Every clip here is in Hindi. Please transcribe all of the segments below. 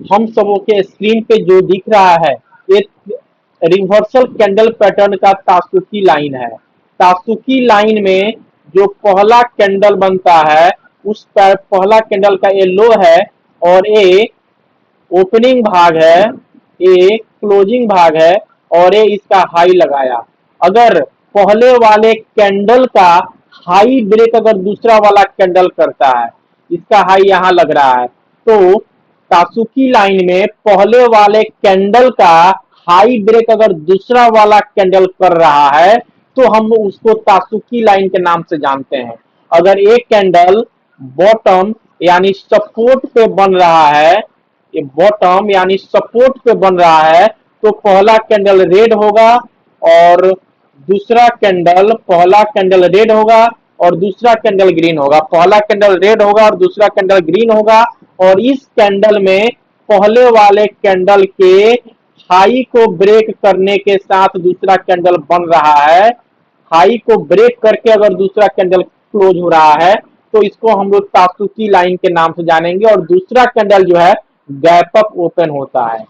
हम सबों के स्क्रीन पे जो दिख रहा है ये रिवर्सल कैंडल पैटर्न का तासुकी लाइन है। तासुकी लाइन में जो पहला कैंडल बनता है उस पर पहला कैंडल का ये लो है और ये ओपनिंग भाग है, ये क्लोजिंग भाग है और ये इसका हाई लगाया। अगर पहले वाले कैंडल का हाई ब्रेक अगर दूसरा वाला कैंडल करता है, इसका हाई यहां लग रहा है, तो तासुकी लाइन में पहले वाले कैंडल का हाई ब्रेक अगर दूसरा वाला कैंडल कर रहा है तो हम उसको तासुकी लाइन के नाम से जानते हैं। अगर एक कैंडल बॉटम यानी सपोर्ट पे बन रहा है, ये बॉटम यानी सपोर्ट पे बन रहा है, तो पहला कैंडल रेड होगा और दूसरा कैंडल पहला कैंडल रेड होगा और दूसरा कैंडल ग्रीन होगा, पहला कैंडल रेड होगा और दूसरा कैंडल ग्रीन होगा। और इस कैंडल में पहले वाले कैंडल के हाई को ब्रेक करने के साथ दूसरा कैंडल बन रहा है, हाई को ब्रेक करके अगर दूसरा कैंडल क्लोज हो रहा है तो इसको हम लोग तासुकी लाइन के नाम से जानेंगे और दूसरा कैंडल जो है गैप अप ओपन होता है।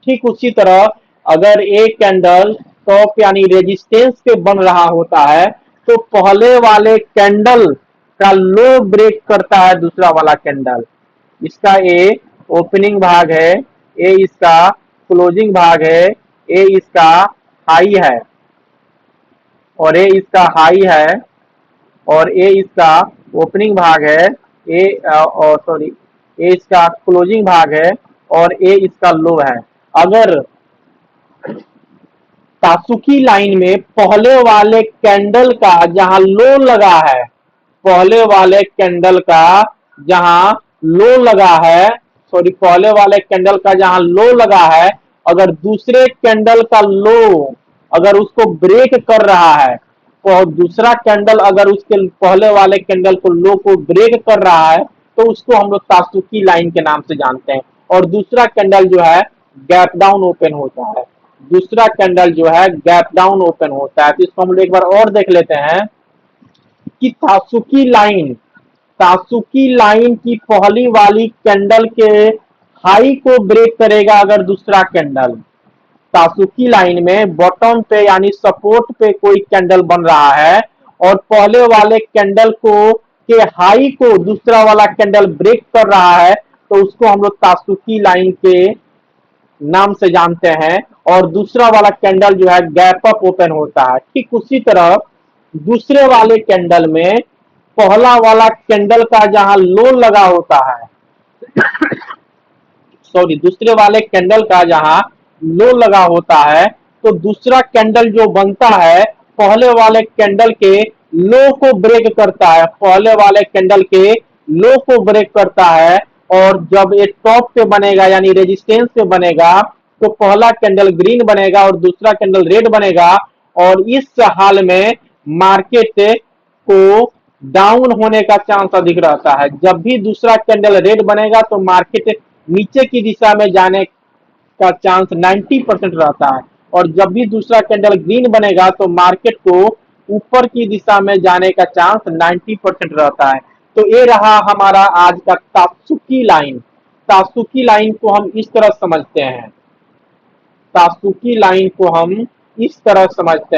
ठीक उसी तरह अगर एक कैंडल टॉप यानी रेजिस्टेंस पे बन रहा होता है तो पहले वाले कैंडल का लो ब्रेक करता है दूसरा वाला कैंडल, इसका ए ओपनिंग भाग है, ए इसका क्लोजिंग भाग है, ए इसका हाई है और ए इसका हाई है और ए इसका ओपनिंग भाग है, ए और सॉरी ए इसका क्लोजिंग भाग है और ए इसका लो है। अगर तासुकी लाइन में पहले वाले कैंडल का जहां लो लगा है, पहले वाले कैंडल का जहां लो लगा है, सॉरी पहले वाले कैंडल का जहां लो लगा है, अगर दूसरे कैंडल का लो अगर उसको ब्रेक कर रहा है, और दूसरा कैंडल अगर उसके पहले वाले कैंडल को लो को ब्रेक कर रहा है तो उसको हम लोग तासुकी लाइन के नाम से जानते हैं। और दूसरा कैंडल जो है गैप डाउन ओपन होता है, दूसरा कैंडल जो है गैप डाउन ओपन होता है। तो इसको हम लोग एक बार और देख लेते हैं कि तासुकी लाइन की पहली वाली कैंडल के हाई को ब्रेक करेगा अगर दूसरा कैंडल, तासुकी लाइन में बॉटम पे यानी सपोर्ट पे कोई कैंडल बन रहा है और पहले वाले कैंडल को के हाई को दूसरा वाला कैंडल ब्रेक कर रहा है तो उसको हम लोग तासुकी लाइन के नाम से जानते हैं और दूसरा वाला कैंडल जो है गैप अप ओपन होता है। ठीक उसी तरह दूसरे वाले कैंडल में पहला वाला कैंडल का जहां लो लगा होता है, सॉरी दूसरे वाले कैंडल का जहां लो लगा होता है तो दूसरा कैंडल जो बनता है पहले वाले कैंडल के लो को ब्रेक करता है, पहले वाले कैंडल के लो को ब्रेक करता है। और जब ये टॉप पे बनेगा यानी रेजिस्टेंस पे बनेगा तो पहला कैंडल ग्रीन बनेगा और दूसरा कैंडल रेड बनेगा और इस हाल में मार्केट को डाउन होने का चांस अधिक रहता है। जब भी दूसरा कैंडल रेड बनेगा तो मार्केट नीचे की दिशा में जाने का चांस 90% रहता है और जब भी दूसरा कैंडल ग्रीन बनेगा तो मार्केट को ऊपर की दिशा में जाने का चांस 90% रहता है। तो ये रहा हमारा आज का तात्सुकी लाइन। तात्सुकी लाइन को हम इस तरह समझते हैं, तात्सुकी लाइन को हम इस तरह समझते हैं।